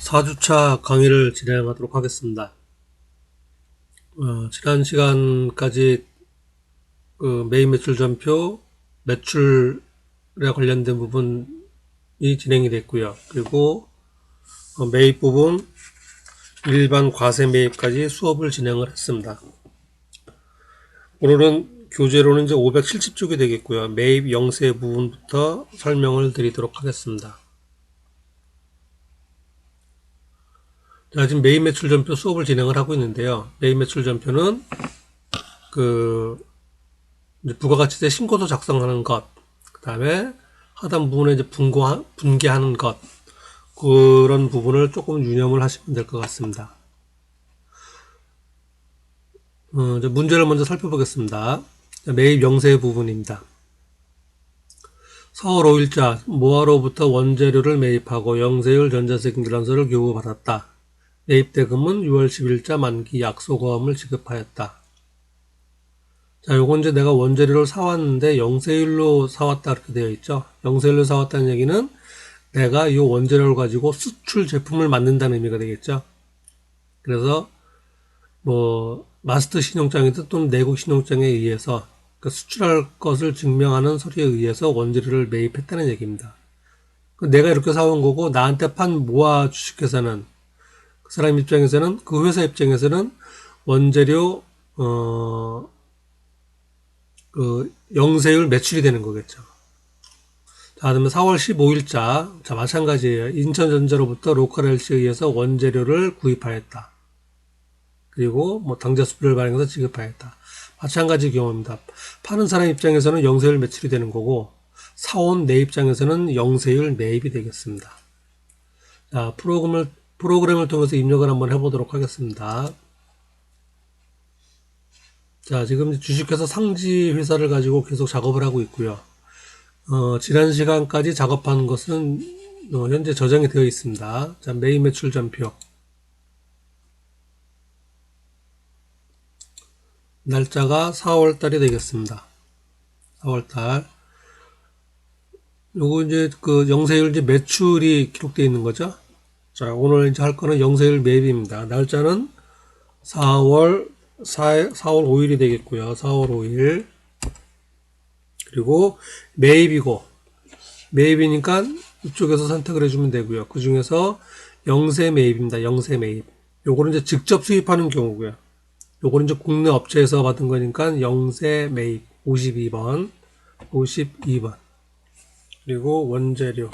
4주차 강의를 진행하도록 하겠습니다. 지난 시간까지 매입 매출 전표, 매출에 관련된 부분이 진행이 됐고요. 그리고 매입 부분, 일반 과세 매입까지 수업을 진행을 했습니다. 오늘은 교재로는 이제 570쪽이 되겠고요. 매입 영세 부분부터 설명을 드리도록 하겠습니다. 자, 지금 매입 매출 전표 수업을 진행을 하고 있는데요. 매입 매출 전표는 이제 부가가치세 신고서 작성하는 것, 그 다음에 하단 부분에 이제 분계하는 것, 그런 부분을 조금 유념을 하시면 될 것 같습니다. 이제 문제를 먼저 살펴보겠습니다. 매입 영세 부분입니다. 4월 5일자 모아로부터 원재료를 매입하고 영세율 전자세금 계산서를 교부받았다. 매입대금은 6월 10일자 만기 약소거함을 지급하였다. 자, 요건 이제 내가 원재료를 사왔는데 영세율로 사왔다 이렇게 되어 있죠. 영세율로 사왔다는 얘기는 내가 이 원재료를 가지고 수출 제품을 만든다는 의미가 되겠죠. 그래서 뭐 마스터 신용장이든 또는 내국 신용장에 의해서 수출할 것을 증명하는 서류에 의해서 원재료를 매입했다는 얘기입니다. 내가 이렇게 사온 거고 나한테 판 모아 주식회사는 그 사람 입장에서는 그 회사 입장에서는 원재료 그 영세율 매출이 되는 거겠죠. 자, 그러면 4월 15일자 자 마찬가지예요. 인천전자로부터 로컬LC에 의해서 원재료를 구입하였다. 그리고 뭐 당좌수표를 발행해서 지급하였다. 마찬가지 경우입니다. 파는 사람 입장에서는 영세율 매출이 되는 거고 사온 내 입장에서는 영세율 매입이 되겠습니다. 자, 프로그램을 통해서 입력을 한번 해보도록 하겠습니다. 자, 지금 주식회사 상지 회사를 가지고 계속 작업을 하고 있고요. 지난 시간까지 작업한 것은 현재 저장이 되어 있습니다. 자, 매입 매출 전표. 날짜가 4월달이 되겠습니다. 4월달. 요거 이제 그 영세율 이제 매출이 기록되어 있는 거죠. 자, 오늘 이제 할 거는 영세율 매입입니다. 날짜는 4월 5일이 되겠고요. 4월 5일. 그리고 매입이고, 매입이니까 이쪽에서 선택을 해주면 되고요. 그 중에서 영세 매입입니다. 영세 매입. 요거는 이제 직접 수입하는 경우고요. 요거는 이제 국내 업체에서 받은 거니까 영세 매입 52번. 그리고 원재료.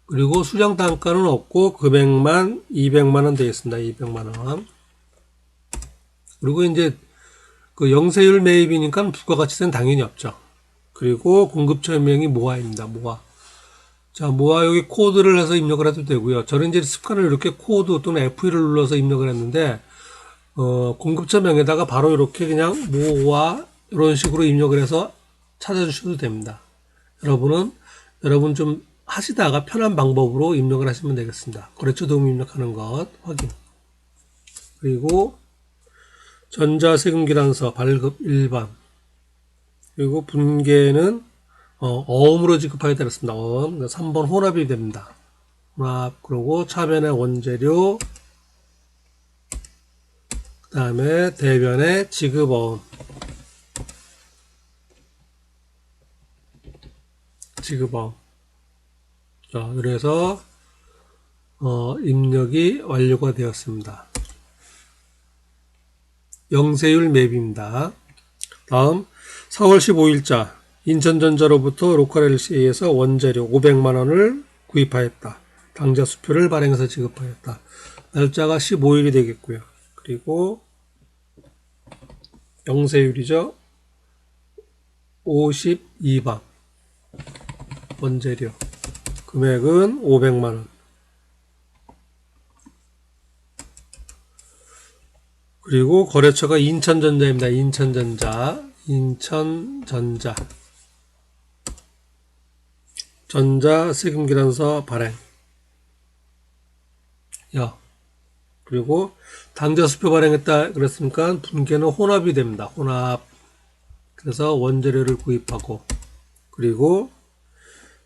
그리고 수량 단가는 없고 금액만 200만원 되겠습니다. 200만원. 그리고 이제 그 영세율 매입이니까 부가가치세는 당연히 없죠. 그리고 공급처명이 모아입니다. 모아. 자, 모아 여기 코드를 해서 입력을 해도 되고요. 저는 이제 습관을 이렇게 코드 또는 F1을 눌러서 입력을 했는데 공급처명에다가 바로 이렇게 그냥 모아 이런 식으로 입력을 해서 찾아주셔도 됩니다. 여러분 좀 하시다가 편한 방법으로 입력을 하시면 되겠습니다. 거래처 도움 입력하는 것 확인. 그리고 전자세금계산서 발급 일반. 그리고 분계는 어음으로 지급하게 되었습니다. 어음. 3번 혼합이 됩니다. 혼합. 그리고 차변의 원재료. 그 다음에 대변의 지급어음. 지급어음. 자, 그래서 입력이 완료가 되었습니다. 영세율 매입입니다. 다음 4월 15일자 인천전자로부터 로컬LC에서 원재료 500만원을 구입하였다. 당좌수표를 발행해서 지급하였다. 날짜가 15일이 되겠고요. 그리고 영세율이죠. 52번 원재료 금액은 500만원. 그리고 거래처가 인천전자입니다. 인천전자 전자세금계산서 발행. 그리고 당자수표 발행했다 그랬으니까 분계는 혼합이 됩니다. 혼합. 그래서 원재료를 구입하고, 그리고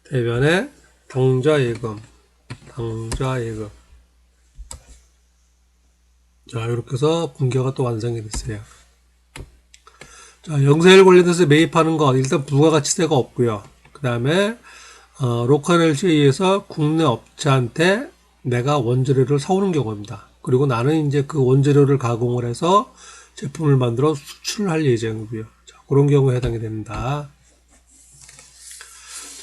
대변에 당좌예금. 자, 이렇게 해서 분계가 또 완성이 됐어요. 자, 영세율 관련해서 매입하는 거 일단 부가가치세가 없고요. 그 다음에 로컬 LCA에서 국내 업체한테 내가 원재료를 사오는 경우입니다. 그리고 나는 이제 그 원재료를 가공을 해서 제품을 만들어 수출을 할 예정이고요. 자, 그런 경우에 해당이 됩니다.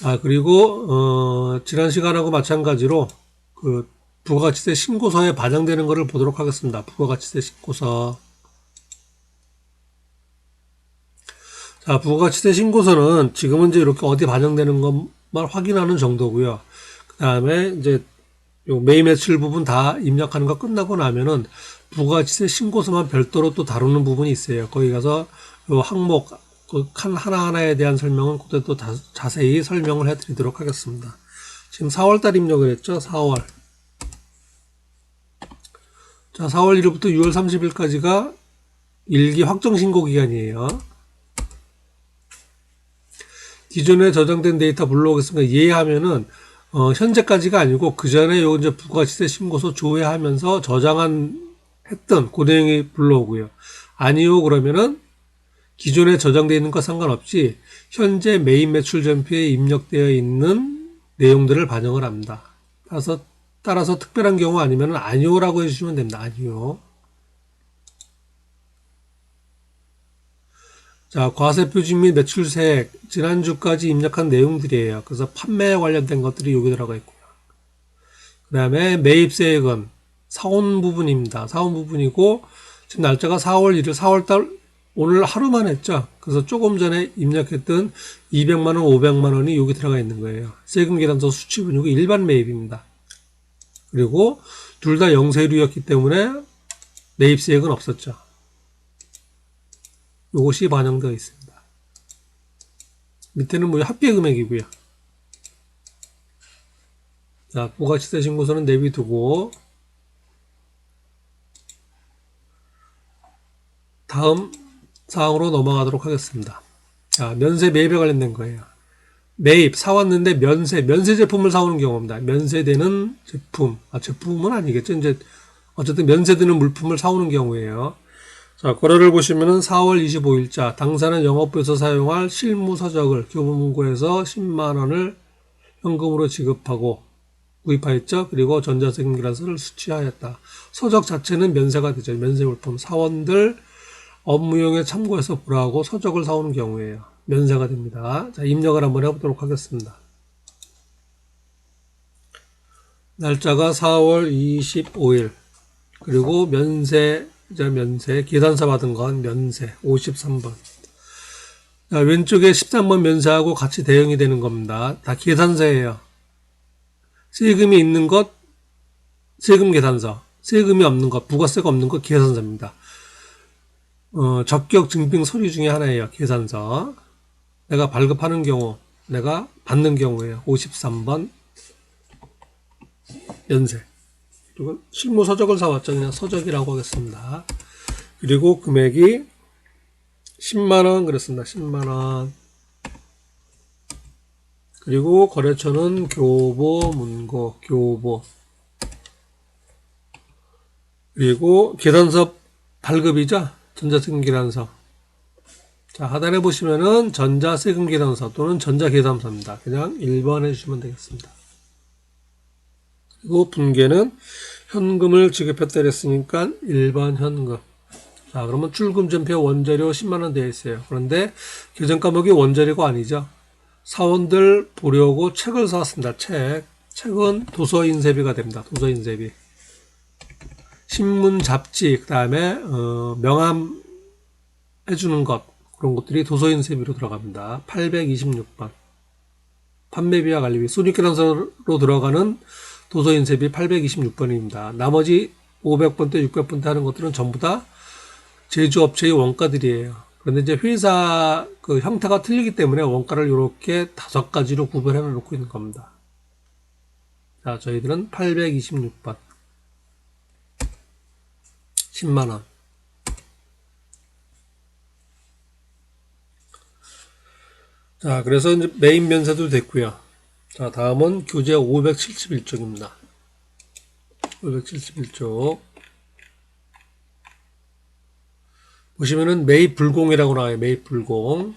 자, 그리고 지난 시간하고 마찬가지로 그 부가가치세 신고서에 반영되는 것을 보도록 하겠습니다. 부가가치세 신고서. 자, 부가가치세 신고서는 지금은 이제 이렇게 어디 반영되는 것만 확인하는 정도고요. 그 다음에 이제 요 매입 매출 부분 다 입력하는 거 끝나고 나면은 부가가치세 신고서만 별도로 또 다루는 부분이 있어요. 거기 가서 요 항목 그 칸 하나하나에 대한 설명은 그때 또 자세히 설명을 해드리도록 하겠습니다. 지금 4월달 입력을 했죠. 4월. 자, 4월 1일부터 6월 30일까지가 일기 확정 신고 기간이에요. 기존에 저장된 데이터 불러오겠습니다. 예하면은 현재까지가 아니고 그 전에 요 이제 부가가치세 신고서 조회하면서 했던 그 내용이 불러오고요. 아니요 그러면은 기존에 저장되어 있는 것 상관없이 현재 매입 매출 전표에 입력되어 있는 내용들을 반영을 합니다. 따라서 특별한 경우 아니면 아니오라고 해주시면 됩니다. 아니오. 자, 과세표준 및 매출세액 지난주까지 입력한 내용들이에요. 그래서 판매에 관련된 것들이 여기 들어가 있고요. 그 다음에 매입세액은 사온 부분입니다. 사온 부분이고 지금 날짜가 4월 1일 4월달 오늘 하루만 했죠. 그래서 조금 전에 입력했던 200만원 500만원이 여기 들어가 있는 거예요. 세금계산서 수취분이고 일반 매입입니다. 그리고 둘 다 영세류였기 때문에 매입세액은 없었죠. 이것이 반영되어 있습니다. 밑에는 뭐 합계 금액이고요. 자, 부가가치세 신고서는 내비두고 다음 사항으로 넘어가도록 하겠습니다. 자, 면세 매입에 관련된 거예요. 매입 사왔는데 면세 제품을 사오는 경우입니다. 면세되는 제품, 제품은 아니겠죠. 이제 어쨌든 면세되는 물품을 사오는 경우에요. 자, 거래를 보시면은 4월 25일자 당사는 영업부에서 사용할 실무 서적을 교보문고에서 10만 원을 현금으로 지급하고 구입하였죠. 그리고 전자세금계산서를 수취하였다. 서적 자체는 면세가 되죠. 면세물품 사원들 업무용에 참고해서 보라고 서적을 사오는 경우에요. 면세가 됩니다. 자, 입력을 한번 해보도록 하겠습니다. 날짜가 4월 25일 그리고 면세 계산서 받은 건 면세 53번. 자, 왼쪽에 13번 면세하고 같이 대응이 되는 겁니다. 다 계산서예요. 세금이 있는 것 세금 계산서, 세금이 없는 것 부가세가 없는 것 계산서입니다. 적격 증빙 서류 중에 하나예요. 계산서. 내가 발급하는 경우, 내가 받는 경우에요. 53번 면세. 그리고 실무 서적을 사왔죠. 그냥 서적이라고 하겠습니다. 그리고 금액이 10만원 그랬습니다. 10만원. 그리고 거래처는 교보문고, 교보. 그리고 계산서 발급이죠. 전자세금계산서. 자, 하단에 보시면은 전자세금계산서 또는 전자계산서입니다. 그냥 1번 해주시면 되겠습니다. 그리고 분계는 현금을 지급했다 그랬으니까 1번 현금. 자, 그러면 출금 전표 원재료 10만원 되어 있어요. 그런데 계정 과목이 원재료가 아니죠. 사원들 보려고 책을 사왔습니다. 책은 도서인쇄비가 됩니다. 도서인쇄비. 신문, 잡지, 그 다음에 명함 해주는 것 그런 것들이 도서인쇄비로 들어갑니다. 826번. 판매비와 관리비, 손익계산서로 들어가는 도서인쇄비 826번입니다. 나머지 500번대, 600번대 하는 것들은 전부 다 제조업체의 원가들이에요. 그런데 이제 회사 그 형태가 틀리기 때문에 원가를 이렇게 5가지로 구별해 놓고 있는 겁니다. 자, 저희들은 826번. 10만원. 자, 그래서 이제 메인 면세도 됐고요. 자, 다음은 교재 571쪽입니다. 571쪽. 보시면은 매입 불공이라고 나와요. 매입 불공.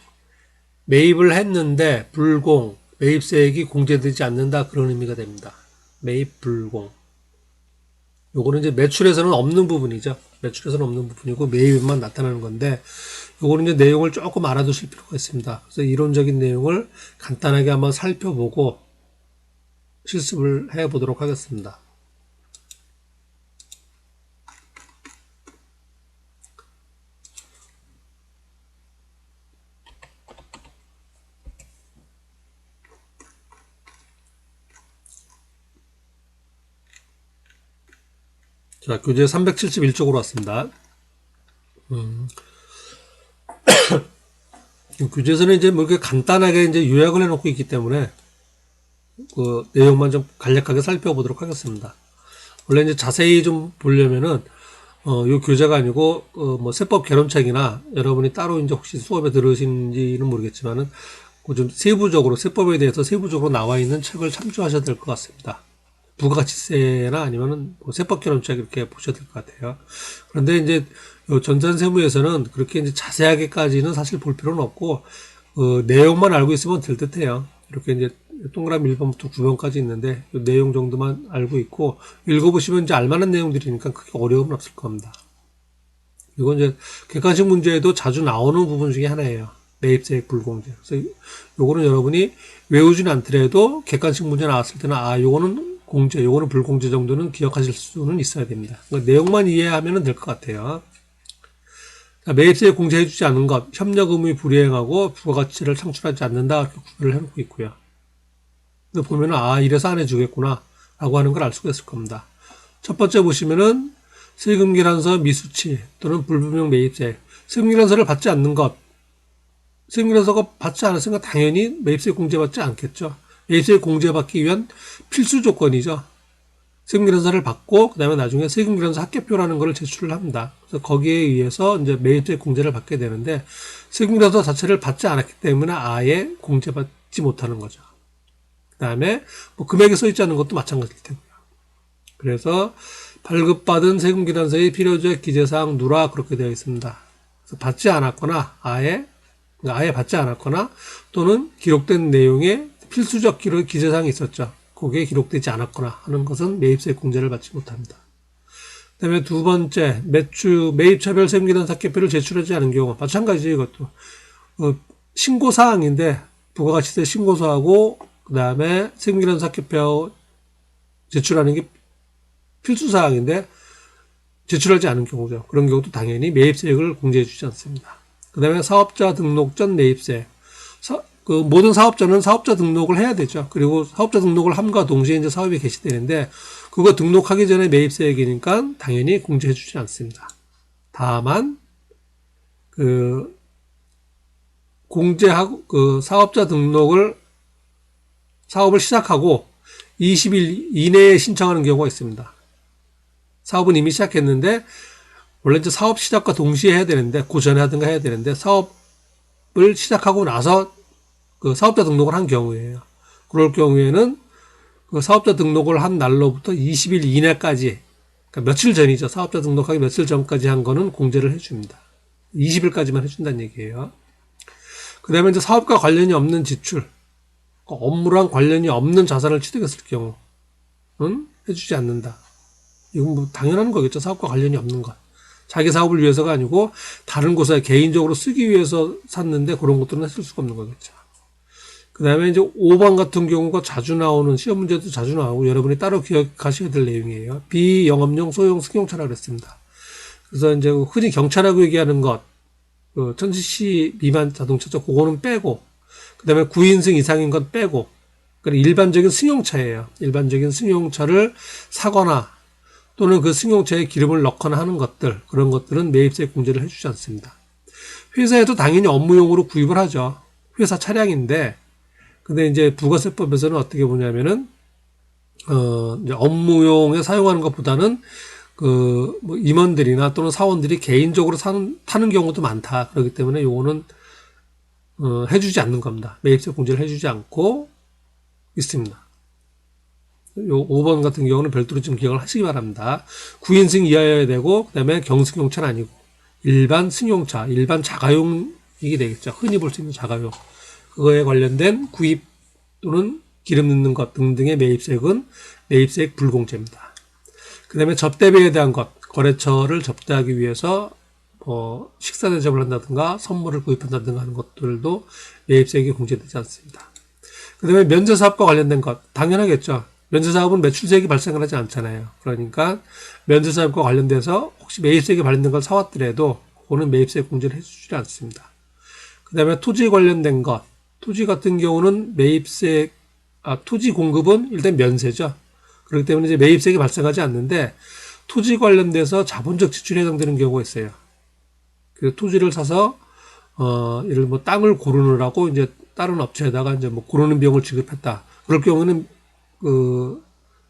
매입을 했는데 불공, 매입세액이 공제되지 않는다. 그런 의미가 됩니다. 매입 불공. 요거는 이제 매출에서는 없는 부분이죠. 매출에서는 없는 부분이고 매입만 나타나는 건데 요거는 이제 내용을 조금 알아두실 필요가 있습니다. 그래서 이론적인 내용을 간단하게 한번 살펴보고 실습을 해 보도록 하겠습니다. 자, 교재 371쪽으로 왔습니다. 교재에서는 이제 뭐 이렇게 간단하게 이제 요약을 해놓고 있기 때문에 그 내용만 좀 간략하게 살펴보도록 하겠습니다. 원래 이제 자세히 좀 보려면은 요 교재가 아니고 뭐 세법 개론책이나 여러분이 따로 이제 혹시 수업에 들으신지는 모르겠지만은 그 좀 세부적으로 세법에 대해서 세부적으로 나와 있는 책을 참조하셔야 될 것 같습니다. 부가가치세나 아니면은 뭐 세법 개론책 이렇게 보셔야 될 것 같아요. 그런데 이제 요 전산세무에서는 그렇게 이제 자세하게까지는 사실 볼 필요는 없고 내용만 알고 있으면 될 듯해요. 이렇게 이제 동그라미 1번부터 9번까지 있는데 이 내용 정도만 알고 있고 읽어보시면 이제 알만한 내용들이니까 크게 어려움은 없을 겁니다. 이건 이제 객관식 문제에도 자주 나오는 부분 중에 하나예요. 매입세액 불공제. 그래서 요거는 여러분이 외우지는 않더라도 객관식 문제 나왔을 때는 요거는 공제, 요거는 불공제 정도는 기억하실 수는 있어야 됩니다. 그러니까 내용만 이해하면 될 것 같아요. 자, 매입세액 공제해주지 않은 것, 협력 의무 불이행하고 부가가치를 창출하지 않는다. 이렇게 구별을 해놓고 있고요. 보면은 이래서 안 해주겠구나 라고 하는 걸 알 수가 있을 겁니다. 첫 번째 보시면은 세금계란서 미수치 또는 불분명 매입세액, 세금계란서를 받지 않는 것, 세금계란서가 받지 않았으니까 당연히 매입세액 공제받지 않겠죠. 매입세액 공제받기 위한 필수 조건이죠. 세금계란서를 받고 그 다음에 나중에 세금계란서 합계표라는 것을 제출을 합니다. 그래서 거기에 의해서 이제 매입세액 공제를 받게 되는데 세금계란서 자체를 받지 않았기 때문에 아예 공제받지 못하는 거죠. 그 다음에 뭐 금액이 써있지 않은 것도 마찬가지일 테고요. 그래서 발급받은 세금계란서의 필요적 기재사항 누락 그렇게 되어 있습니다. 그래서 받지 않았거나 아예 받지 않았거나 또는 기록된 내용에 필수적 기재사항이 있었죠. 거기에 기록되지 않았거나 하는 것은 매입세액 공제를 받지 못합니다. 그 다음에 두 번째, 매입차별 세금계란 합계표를 제출하지 않은 경우 마찬가지죠. 이것도 신고사항인데 부가가치세 신고서하고 그 다음에 세금계란 합계표 제출하는 게 필수사항인데 제출하지 않은 경우죠. 그런 경우도 당연히 매입세액을 공제해 주지 않습니다. 그 다음에 사업자 등록 전 매입세. 모든 사업자는 사업자 등록을 해야 되죠. 그리고 사업자 등록을 함과 동시에 이제 사업이 개시되는데 그거 등록하기 전에 매입세액이니까 당연히 공제해 주지 않습니다. 다만 공제하고 사업자 등록을 사업을 시작하고 20일 이내에 신청하는 경우가 있습니다. 사업은 이미 시작했는데 원래 이제 사업 시작과 동시에 해야 되는데 그 전에 하든가 해야 되는데 사업을 시작하고 나서 그 사업자 등록을 한 경우에요. 그럴 경우에는 그 사업자 등록을 한 날로부터 20일 이내까지, 그러니까 며칠 전이죠. 사업자 등록하기 며칠 전까지 한 거는 공제를 해줍니다. 20일까지만 해준다는 얘기예요. 그 다음에 이제 사업과 관련이 없는 지출, 업무랑 관련이 없는 자산을 취득했을 경우는 해주지 않는다. 이건 뭐 당연한 거겠죠. 사업과 관련이 없는 것. 자기 사업을 위해서가 아니고 다른 곳에 개인적으로 쓰기 위해서 샀는데 그런 것들은 했을 수가 없는 거겠죠. 그 다음에 이제 5번 같은 경우가 자주 나오는 시험 문제도 자주 나오고 여러분이 따로 기억하셔야 될 내용이에요. 비영업용 소형 승용차라고 그랬습니다. 그래서 이제 흔히 경차라고 얘기하는 것, 1000cc 미만 자동차죠. 그거는 빼고, 그 다음에 9인승 이상인 건 빼고, 그러니까 일반적인 승용차예요. 일반적인 승용차를 사거나 또는 그 승용차에 기름을 넣거나 하는 것들, 그런 것들은 매입세 공제를 해주지 않습니다. 회사에도 당연히 업무용으로 구입을 하죠. 회사 차량인데, 근데 이제 부가세법에서는 어떻게 보냐면은, 이제 업무용에 사용하는 것보다는 뭐 임원들이나 또는 사원들이 개인적으로 타는 경우도 많다. 그렇기 때문에 요거는 해주지 않는 겁니다. 매입세 공제를 해주지 않고 있습니다. 요 5번 같은 경우는 별도로 좀 기억을 하시기 바랍니다. 9인승 이하여야 되고, 그 다음에 경승용차는 아니고, 일반 승용차, 일반 자가용이 되겠죠. 흔히 볼 수 있는 자가용. 그거에 관련된 구입 또는 기름 넣는 것 등등의 매입세액은 매입세액 불공제입니다. 그 다음에 접대비에 대한 것, 거래처를 접대하기 위해서 식사 대접을 한다든가 선물을 구입한다든가 하는 것들도 매입세액이 공제되지 않습니다. 그 다음에 면제사업과 관련된 것, 당연하겠죠. 면제사업은 매출세액이 발생을 하지 않잖아요. 그러니까 면제사업과 관련돼서 혹시 매입세액이 발생된 걸 사왔더라도 그거는 매입세액 공제를 해주지 않습니다. 그 다음에 토지 관련된 것, 토지 같은 경우는 토지 공급은 일단 면세죠. 그렇기 때문에 이제 매입세액이 발생하지 않는데 토지 관련돼서 자본적 지출이 해당되는 경우가 있어요. 그 토지를 사서 예를 들어 뭐 땅을 고르느라고 이제 다른 업체에다가 이제 뭐 고르는 비용을 지급했다. 그럴 경우는 그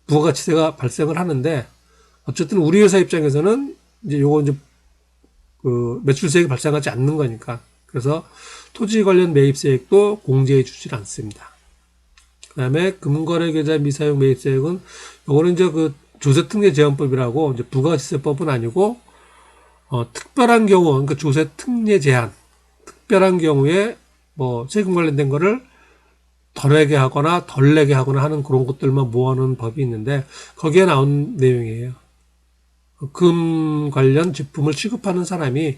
부가가치세가 발생을 하는데 어쨌든 우리 회사 입장에서는 이제 요거 이제 그 매출세액이 발생하지 않는 거니까 그래서 토지 관련 매입세액도 공제해 주질 않습니다. 그다음에 금거래계좌 미사용 매입세액은 요거는 이제 그 조세특례제한법이라고 이제 부가가치세법은 아니고 특별한 경우 그러니까 조세특례 제한 특별한 경우에 뭐 세금 관련된 거를 덜 내게 하거나 덜 내게 하거나 하는 그런 것들만 모아놓은 법이 있는데 거기에 나온 내용이에요. 금 관련 제품을 취급하는 사람이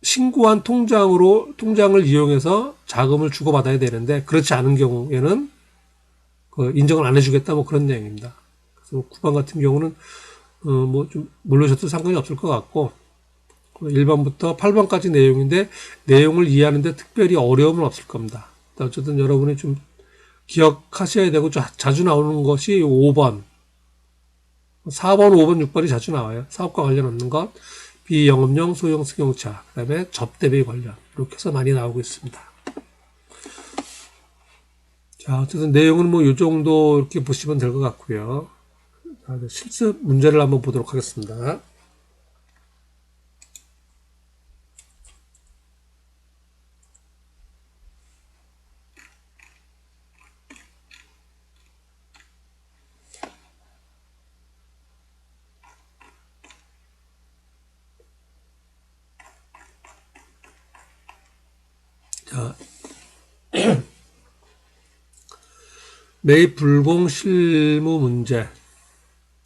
신고한 통장을 이용해서 자금을 주고받아야 되는데 그렇지 않은 경우에는 인정을 안 해주겠다 뭐 그런 내용입니다. 그래서 9번 같은 경우는 뭐 좀 모르셔도 상관이 없을 것 같고 1번부터 8번까지 내용인데 내용을 이해하는데 특별히 어려움은 없을 겁니다. 어쨌든 여러분이 좀 기억하셔야 되고 자주 나오는 것이 5번, 4번, 5번, 6번이 자주 나와요. 사업과 관련 없는 것, 비영업용 소형 승용차, 그 다음에 접대비 관련 이렇게 해서 많이 나오고 있습니다. 자, 어쨌든 내용은 뭐 이 정도 이렇게 보시면 될 것 같고요. 자, 실습 문제를 한번 보도록 하겠습니다. 자, 매입 불공 실무 문제.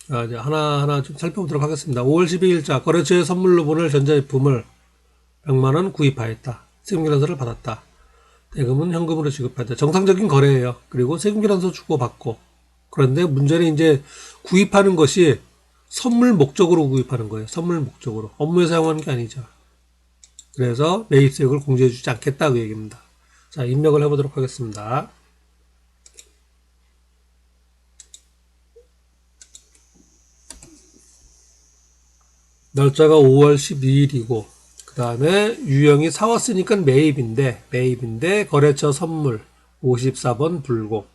이제 하나하나 좀 살펴보도록 하겠습니다. 5월 12일자 거래처에 선물로 보낼 전자제품을 100만원 구입하였다. 세금계란서를 받았다. 대금은 현금으로 지급하였다. 정상적인 거래예요. 그리고 세금계란서 주고받고. 그런데 문제는 이제 구입하는 것이 선물 목적으로 구입하는 거예요. 선물 목적으로. 업무에 사용하는 게 아니죠. 그래서 매입세액을 공제해주지 않겠다 그 얘기입니다. 자, 입력을 해보도록 하겠습니다. 날짜가 5월 12일이고 그 다음에 유형이 사왔으니까 매입인데 거래처 선물 54번 불고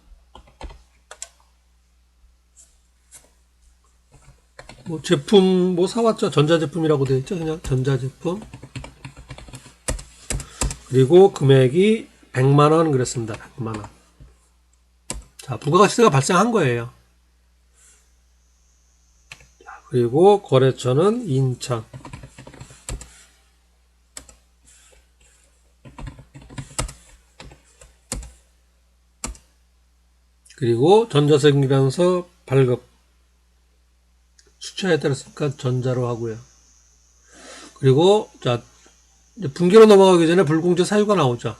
뭐 제품 뭐 사왔죠. 전자제품이라고 되어 있죠. 그냥 전자제품 그리고 금액이 100만원 그랬습니다. 100만원. 자, 부가가치세가 발생한 거예요. 그리고 거래처는 인천. 그리고 전자세금계란서 발급. 숫자에 따랐으니까 전자로 하고요. 그리고 자, 분기로 넘어가기 전에 불공제 사유가 나오죠.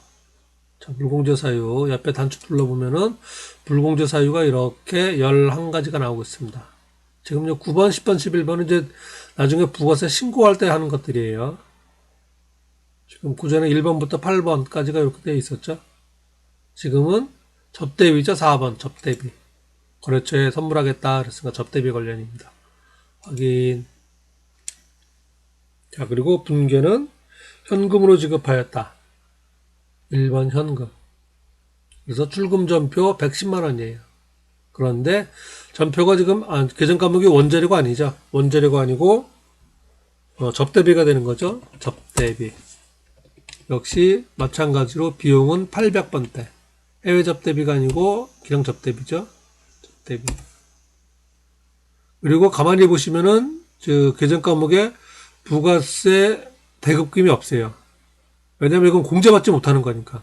자, 불공제 사유 옆에 단추 눌러보면은 불공제 사유가 이렇게 11가지가 나오고 있습니다. 지금 9번, 10번, 11번은 이제 나중에 부가세 신고할 때 하는 것들이에요. 지금 구전에 1번부터 8번까지가 이렇게 되어 있었죠. 지금은 접대비죠. 4번 접대비. 거래처에 선물하겠다 그랬으니까 접대비 관련입니다. 확인. 자, 그리고 분계는 현금으로 지급하였다. 1번 현금. 그래서 출금전표 110만원이에요. 그런데 전표가 지금 계정 과목이 원재료가 아니죠. 원재료가 아니고 접대비가 되는 거죠. 접대비. 역시 마찬가지로 비용은 800번대. 해외 접대비가 아니고 기령 접대비죠. 접대비. 그리고 가만히 보시면은 계정 과목에 부가세 대급금이 없어요. 왜냐면 이건 공제받지 못하는 거니까.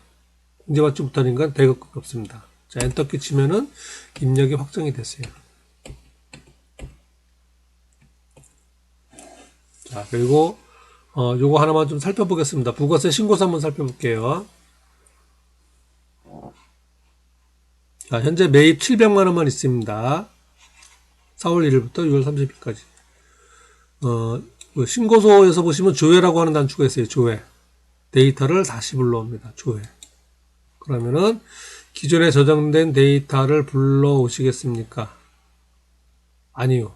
공제받지 못하니까 대급금이 없습니다. 자, 엔터키 치면은 입력이 확정이 됐어요. 자, 그리고 요거 하나만 좀 살펴보겠습니다. 부가세 신고서 한번 살펴볼게요. 자, 현재 매입 700만 원만 있습니다. 4월 1일부터 6월 30일까지. 신고서에서 보시면 조회라고 하는 단추가 있어요. 조회. 데이터를 다시 불러옵니다. 조회. 그러면은 기존에 저장된 데이터를 불러오시겠습니까? 아니요.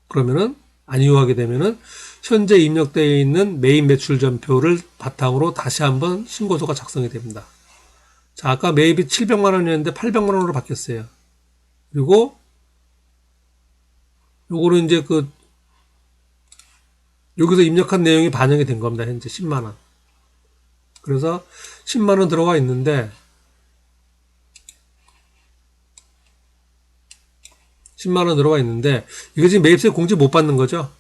그러면은 아니요 하게 되면은 현재 입력되어 있는 매입 매출 전표를 바탕으로 다시 한번 신고서가 작성이 됩니다. 자, 아까 매입이 700만 원이었는데 800만 원으로 바뀌었어요. 그리고 요거는 이제 여기서 입력한 내용이 반영이 된 겁니다. 현재 10만 원. 그래서 10만 원 들어가 있는데 10만 원 들어가 있는데 이거 지금 매입세 공제 못 받는 거죠.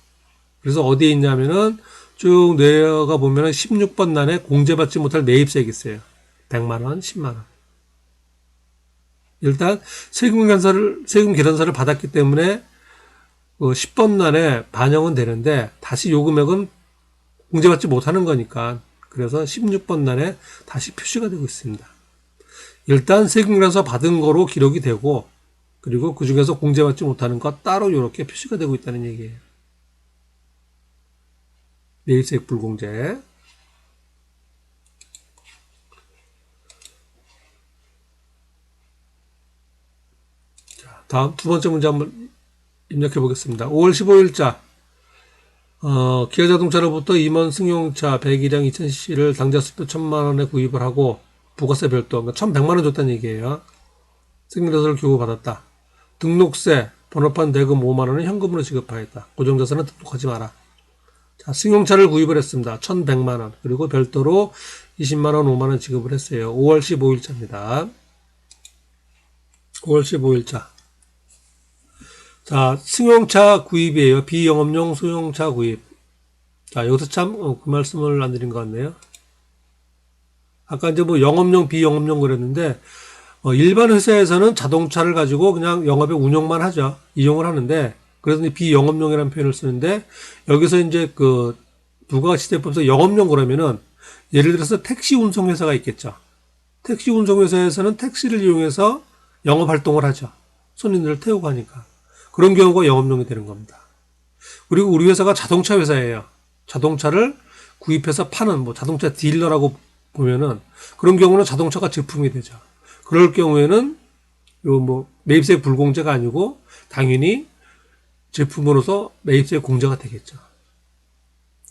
그래서 어디에 있냐면은 쭉 내려가 보면은 16번 난에 공제받지 못할 매입세액이 있어요. 100만 원, 10만 원. 일단 세금 계산서를 받았기 때문에 10번 난에 반영은 되는데 다시 요 금액은 공제받지 못하는 거니까 그래서 16번 난에 다시 표시가 되고 있습니다. 일단 세금 계산서 받은 거로 기록이 되고 그리고 그 중에서 공제받지 못하는 거 따로 이렇게 표시가 되고 있다는 얘기예요. 매입세액 불공제. 자, 다음 두 번째 문제 한번 입력해 보겠습니다. 5월 15일자 기아자동차로부터 임원 승용차 100일량 2000cc를 당좌 수표 1000만 원에 구입을 하고 부가세 별도 그러니까 1100만 원 줬다는 얘기예요. 승인서를 교부받았다. 등록세, 번호판 대금 5만 원은 현금으로 지급하였다. 고정자산은 등록하지 마라. 자, 승용차를 구입을 했습니다. 1100만 원. 그리고 별도로 20만 원, 5만 원 지급을 했어요. 5월 15일자입니다. 5월 15일자. 자, 승용차 구입이에요. 비영업용 소형차 구입. 자, 여기서 참, 그 말씀을 안 드린 것 같네요. 아까 이제 뭐 영업용, 비영업용 그랬는데, 일반 회사에서는 자동차를 가지고 그냥 영업에 운영만 하죠. 이용을 하는데, 그래서 이제 비영업용이라는 표현을 쓰는데, 여기서 이제 부가가치세법에서 영업용 그러면은, 예를 들어서 택시 운송회사가 있겠죠. 택시 운송회사에서는 택시를 이용해서 영업 활동을 하죠. 손님들을 태우고 하니까. 그런 경우가 영업용이 되는 겁니다. 그리고 우리 회사가 자동차 회사예요. 자동차를 구입해서 파는 자동차 딜러라고 보면은 그런 경우는 자동차가 제품이 되죠. 그럴 경우에는 매입세 불공제가 아니고 당연히 제품으로서 매입세 공제가 되겠죠.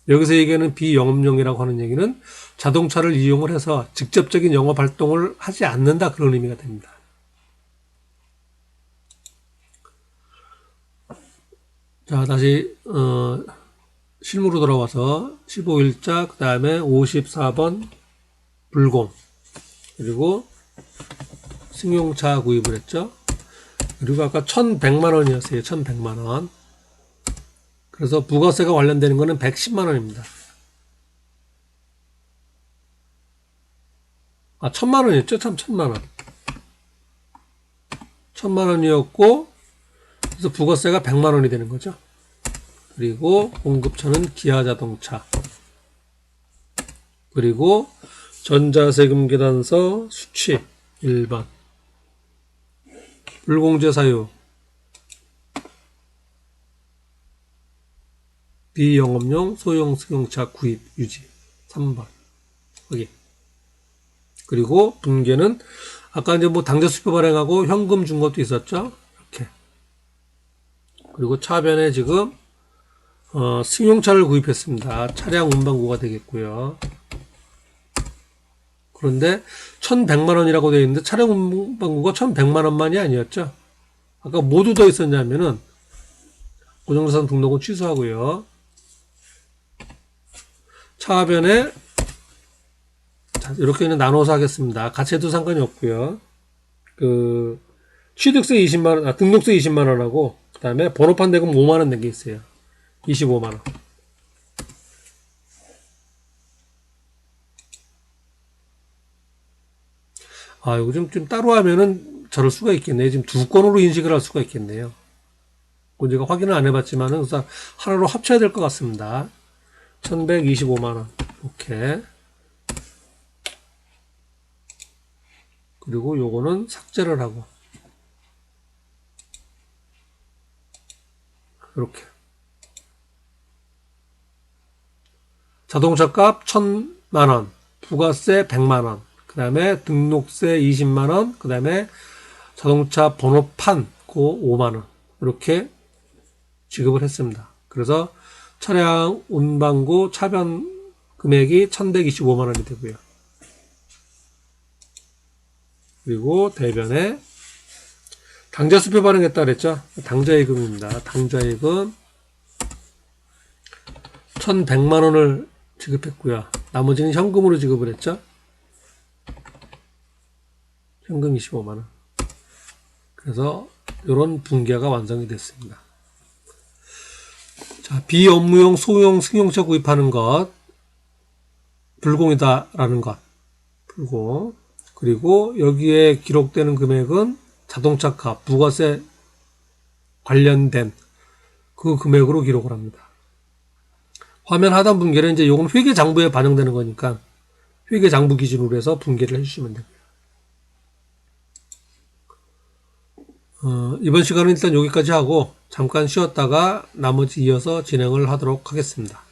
여기서 얘기하는 비영업용이라고 하는 얘기는 자동차를 이용을 해서 직접적인 영업 활동을 하지 않는다 그런 의미가 됩니다. 자, 다시 실무로 돌아와서 15일자 그 다음에 54번 불공 그리고 승용차 구입을 했죠. 그리고 아까 1100만 원이었어요. 1100만 원. 그래서 부가세가 관련되는 거는 110만 원입니다. 1000만 원이었죠. 참 1000만 원. 1000만 원이었고 그래서 부가세가 100만 원이 되는 거죠. 그리고 공급처는 기아자동차. 그리고 전자세금 계산서 수취 1번. 불공제 사유. 비영업용 소형 승용차 구입 유지 3번. 확인. 그리고 분계는 아까 이제 당좌 수표 발행하고 현금 준 것도 있었죠. 이렇게. 그리고 차변에 지금 승용차를 구입했습니다. 차량 운반구가 되겠고요. 그런데 1100만 원이라고 되어 있는데 차량 운반구가 1100만 원만이 아니었죠. 아까 모두 더 있었냐면은 고정자산 등록은 취소하고요. 차변에 이렇게는 나눠서 하겠습니다. 같이 해도 상관이 없고요. 취득세 20만원, 등록세 20만원하고, 그 다음에 번호판 대금 5만원 낸 게 있어요. 25만원. 이거 좀 따로 하면은 저럴 수가 있겠네요. 지금 두 건으로 인식을 할 수가 있겠네요. 제가 확인을 안 해봤지만은, 우선 하나로 합쳐야 될 것 같습니다. 1125만원. 이렇게. 그리고 요거는 삭제를 하고. 이렇게. 자동차 값 1000만원. 부가세 100만원. 그 다음에 등록세 20만원. 그 다음에 자동차 번호판 고 5만원. 이렇게 지급을 했습니다. 그래서 차량 운반구 차변 금액이 1125만원이 되고요. 그리고 대변에 당좌수표 발행했다 그랬죠. 당좌예금입니다. 당좌예금 1100만원을 지급했고요. 나머지는 현금으로 지급을 했죠. 현금 25만원. 그래서 이런 분계가 완성이 됐습니다. 자, 비업무용 소형 승용차 구입하는 것 불공이다라는 것 불공. 그리고 여기에 기록되는 금액은 자동차 값, 부가세 관련된 그 금액으로 기록을 합니다. 화면 하단 분계는 이제 요건 회계장부에 반영되는 거니까 회계장부 기준으로 해서 분계를 해주시면 됩니다. 이번 시간은 일단 여기까지 하고 잠깐 쉬었다가 나머지 이어서 진행을 하도록 하겠습니다.